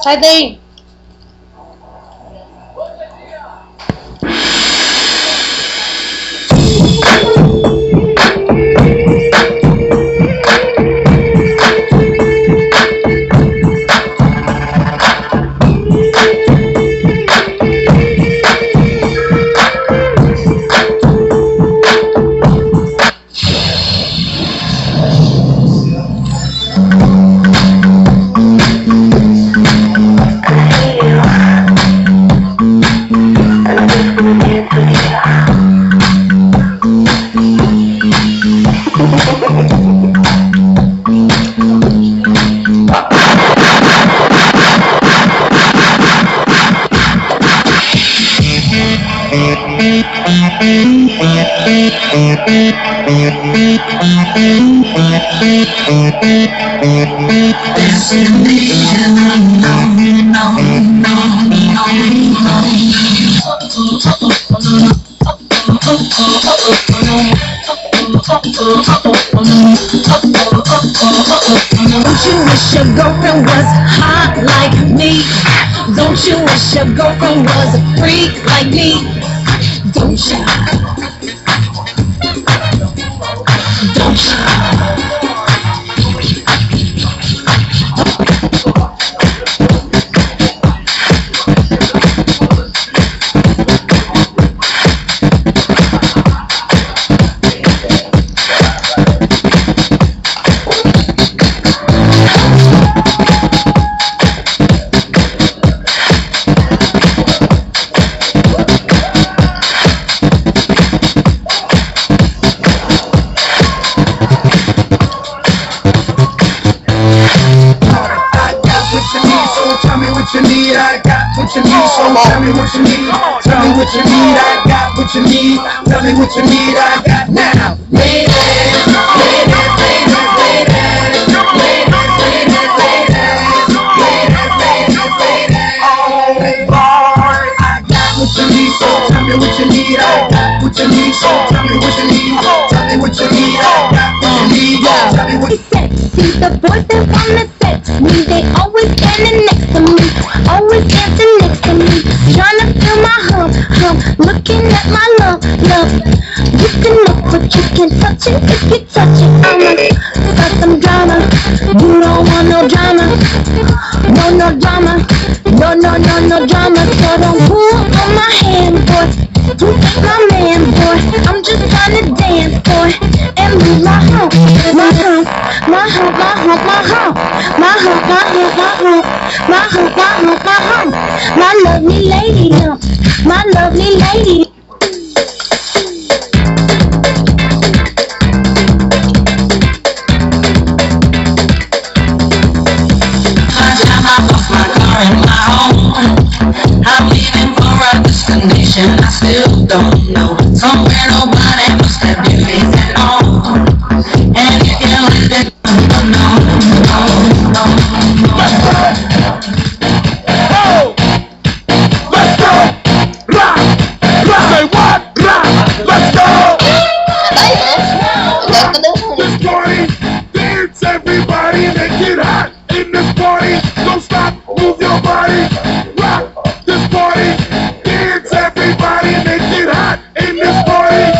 Sai daí. Don't you wish your girlfriend was hot like me? Don't you wish your girlfriend was a freak like me? Don't you? Don't you? I got what you need, so tell me what you need. Tell me what you need, I got what you need. Tell me what you need, I got now. Ladies, ladies, ladies, ladies, ladies, Lord, I got what you need, so tell me what you need. I got what you need, so tell me what you need. Tell me what you need, I got what you need. Tell me what you need. See the boys that wanna sex me, they always standing next to me, always dancing next to me, trying to feel my hump, looking at my love. You can look but you can touch it if you touch it. I'ma start some drama, you don't want no drama, no drama, no drama. So don't pull on my hand, boy, you ain't my man, boy, I'm just trying to dance, boy, and move my hump, my hump, my hump, my hump, my hump, my hump, my hump, my hump, my hump, my hump, my hump, my lovely lady hump, my lovely lady. I'm leaving for a destination I still don't know. Somewhere nobody must have beauty at all. And if you let it go, no. Let's go! Oh! Let's go! Rock! Rock! Say what? Rock! Let's go! This party, dance everybody, make it hot in this party. Don't stop, move your body. Rock this party, dance everybody, make it hot in this party.